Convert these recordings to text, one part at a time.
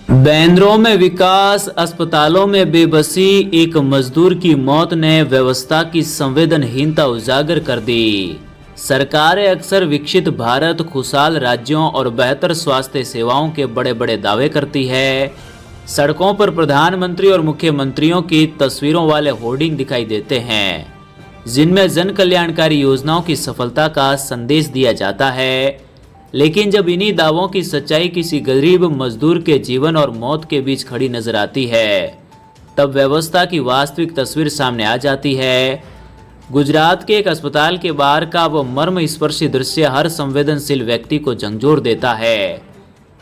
बैंद्रों में विकास, अस्पतालों में बेबसी, एक मजदूर की मौत ने व्यवस्था की संवेदनहीनता उजागर कर दी। सरकारें अक्सर विकसित भारत, खुशहाल राज्यों और बेहतर स्वास्थ्य सेवाओं के बड़े बड़े दावे करती है। सड़कों पर प्रधानमंत्री और मुख्यमंत्रियों की तस्वीरों वाले होर्डिंग दिखाई देते हैं, जिनमें जन कल्याणकारी योजनाओं की सफलता का संदेश दिया जाता है। लेकिन जब इन्हीं दावों की सच्चाई किसी गरीब मजदूर के जीवन और मौत के बीच खड़ी नजर आती है, तब व्यवस्था की वास्तविक तस्वीर सामने आ जाती है। गुजरात के एक अस्पताल के बाहर का वो मर्मस्पर्शी दृश्य हर संवेदनशील व्यक्ति को झंझोर देता है,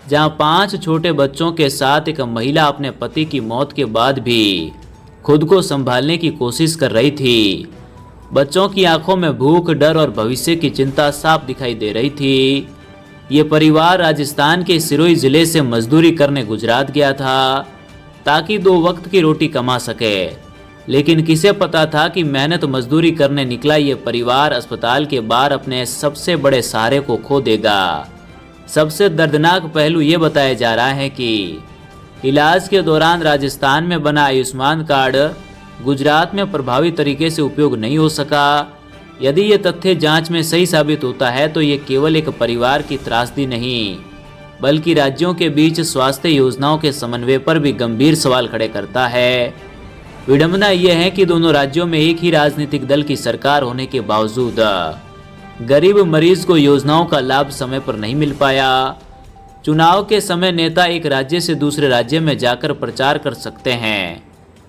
जहां 5 छोटे बच्चों के साथ एक महिला अपने पति की मौत के बाद भी खुद को संभालने की कोशिश कर रही थी। बच्चों की आंखों में भूख, डर और भविष्य की चिंता साफ दिखाई दे रही थी। ये परिवार राजस्थान के सिरोही जिले से मजदूरी करने गुजरात गया था, ताकि 2 वक्त की रोटी कमा सके। लेकिन किसे पता था कि मेहनत मजदूरी करने निकला ये परिवार अस्पताल के बाहर अपने सबसे बड़े सहारे को खो देगा। सबसे दर्दनाक पहलू ये बताया जा रहा है कि इलाज के दौरान राजस्थान में बना आयुष्मान कार्ड गुजरात में प्रभावी तरीके से उपयोग नहीं हो सका। यदि ये तथ्य जांच में सही साबित होता है तो ये केवल एक परिवार की त्रासदी नहीं, बल्कि राज्यों के बीच स्वास्थ्य योजनाओं के समन्वय पर भी गंभीर सवाल खड़े करता है। विडंबना यह है कि दोनों राज्यों में एक ही राजनीतिक दल की सरकार होने के बावजूद गरीब मरीज को योजनाओं का लाभ समय पर नहीं मिल पाया। चुनाव के समय नेता एक राज्य से दूसरे राज्य में जाकर प्रचार कर सकते हैं,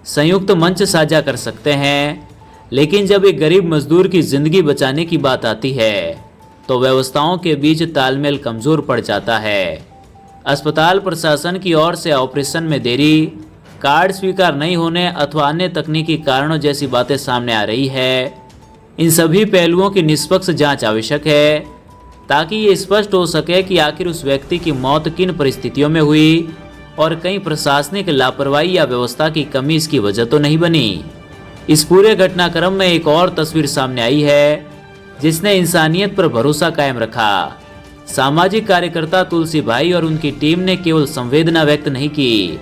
संयुक्त मंच साझा कर सकते हैं, लेकिन जब एक गरीब मजदूर की जिंदगी बचाने की बात आती है तो व्यवस्थाओं के बीच तालमेल कमजोर पड़ जाता है। अस्पताल प्रशासन की ओर से ऑपरेशन में देरी, कार्ड स्वीकार नहीं होने अथवा अन्य तकनीकी कारणों जैसी बातें सामने आ रही है। इन सभी पहलुओं की निष्पक्ष जांच आवश्यक है, ताकि ये स्पष्ट हो सके कि आखिर उस व्यक्ति की मौत किन परिस्थितियों में हुई और कहीं प्रशासनिक लापरवाही या व्यवस्था की कमी इसकी वजह तो नहीं बनी। इस पूरे घटनाक्रम में एक और तस्वीर सामने आई है, जिसने इंसानियत पर भरोसा कायम रखा। सामाजिक कार्यकर्ता तुलसी भाई और उनकी टीम ने केवल संवेदना व्यक्त नहीं की,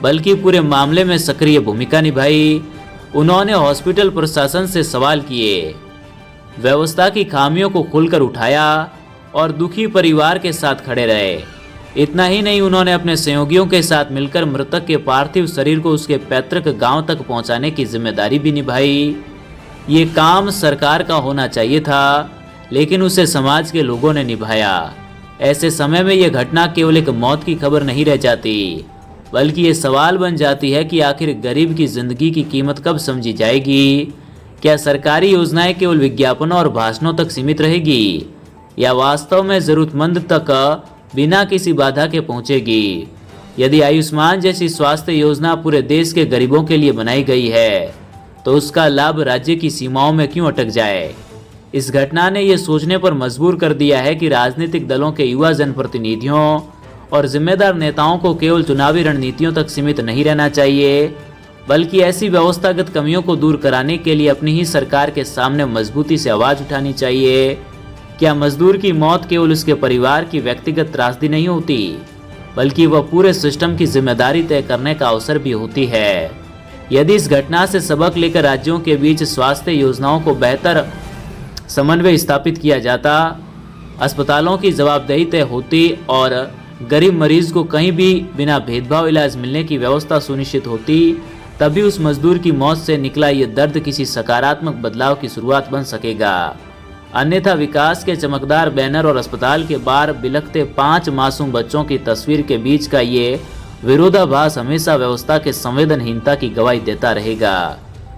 बल्कि पूरे मामले में सक्रिय भूमिका निभाई। उन्होंने हॉस्पिटल प्रशासन से सवाल किए, व्यवस्था की खामियों को खुलकर उठाया और दुखी परिवार के साथ खड़े रहे। इतना ही नहीं, उन्होंने अपने सहयोगियों के साथ मिलकर मृतक के पार्थिव शरीर को उसके पैतृक गांव तक पहुंचाने की जिम्मेदारी भी निभाई। ये काम सरकार का होना चाहिए था, लेकिन उसे समाज के लोगों ने निभाया। ऐसे समय में यह घटना केवल एक मौत की खबर नहीं रह जाती, बल्कि ये सवाल बन जाती है कि आखिर गरीब की जिंदगी की कीमत कब समझी जाएगी। क्या सरकारी योजनाएं केवल विज्ञापनों और भाषणों तक सीमित रहेगी, या वास्तव में जरूरतमंद तक बिना किसी बाधा के पहुंचेगी? यदि आयुष्मान जैसी स्वास्थ्य योजना पूरे देश के गरीबों के लिए बनाई गई है, तो उसका लाभ राज्य की सीमाओं में क्यों अटक जाए? इस घटना ने यह सोचने पर मजबूर कर दिया है कि राजनीतिक दलों के युवा जनप्रतिनिधियों और जिम्मेदार नेताओं को केवल चुनावी रणनीतियों तक सीमित नहीं रहना चाहिए, बल्कि ऐसी व्यवस्थागत कमियों को दूर कराने के लिए अपनी ही सरकार के सामने मजबूती से आवाज उठानी चाहिए। क्या मजदूर की मौत केवल उसके परिवार की व्यक्तिगत त्रासदी नहीं होती, बल्कि वह पूरे सिस्टम की जिम्मेदारी तय करने का अवसर भी होती है? यदि इस घटना से सबक लेकर राज्यों के बीच स्वास्थ्य योजनाओं को बेहतर समन्वय स्थापित किया जाता, अस्पतालों की जवाबदेही तय होती और गरीब मरीज को कहीं भी बिना भेदभाव इलाज मिलने की व्यवस्था सुनिश्चित होती, तभी उस मजदूर की मौत से निकला ये दर्द किसी सकारात्मक बदलाव की शुरुआत बन सकेगा। अन्यथा विकास के चमकदार बैनर और अस्पताल के बाहर बिलखते 5 मासूम बच्चों की तस्वीर के बीच का ये विरोधाभास हमेशा व्यवस्था के संवेदनहीनता की गवाही देता रहेगा।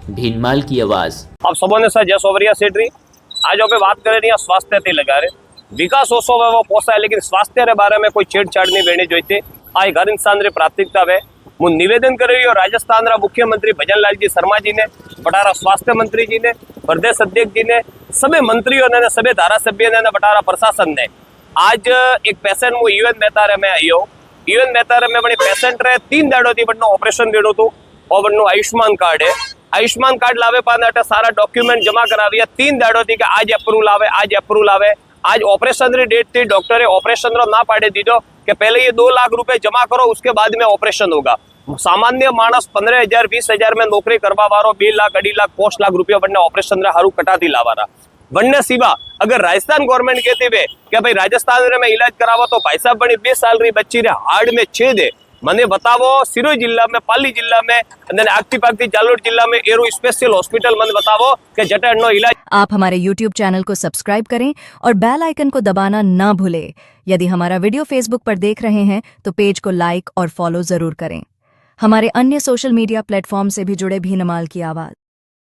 भीनमाल की आवाज। आप सबों ने जय सोवरिया सेठ रही आज आप बात करें रही स्वास्थ्य थी लगा रहे विकास ओसो वो पोसा है, लेकिन स्वास्थ्य रे बारे में कोई छेड़छाड़ नहीं बेनी जोईते। आ हर इंसान री प्राथमिकता है। હું નિવેદન કરી રહ્યો રાજસ્થાનના મુખ્યમંત્રી ભજનલાલજી શર્માજીને, બટારા स्वास्थ्य मंत्री जी ने, प्रदेश अध्यक्ष जी ने, सभी मंत्रियों ने, सभी धारासभ्य ने, बटारा प्रशासन ने। आज एक पेशेंट હું यूएन मेहतारे में आयो। यूएन मेहतारे में बड़ी पेशेंट रे 3 दाड़ो थी बटनो ऑपरेशन वेणु तो और बटनो आयुष्मान कार्ड है। आयुष्मान कार्ड लावे पाने सारा डॉक्यूमेंट जमा कराविया 3 दाड़ो थी कि आज अप्रूवल आवे, आज अप्रूवल आवे। आज ऑपरेशन री डेट थी, डॉक्टरे ऑपरेशन रो ना पाड़ी दीधो कि पहले ये 2 लाख रुपए जमा करो, उसके बाद में ऑपरेशन होगा। सामान्य मानस 15,000 20,000 में नौकरी करवा वारो 2 लाख 2.5 लाख 5 लाख रुपया बनने ऑपरेशन रे हारू कटाती लावारा। वन्य सिवा अगर राजस्थान गवर्नमेंट कहती है कि भाई राजस्थान रे में इलाज करावा तो भाई साहब बड़ी 20 साल री बच्ची रे हार्ड में छेद है, मने बतावो सिरोही जिला में, पाली जिला में, आगती पागती जालोर जिला में एरो स्पेशल हॉस्पिटल मन बतावो कि जटे नो इलाज। आप हमारे YouTube चैनल को सब्सक्राइब करें और बेल आइकन को दबाना ना भूलें। यदि हमारा वीडियो फेसबुक पर देख रहे हैं तो पेज को लाइक और फॉलो जरूर करें। हमारे अन्य सोशल मीडिया प्लेटफॉर्म से भी जुड़े भी नमाल की आवाज।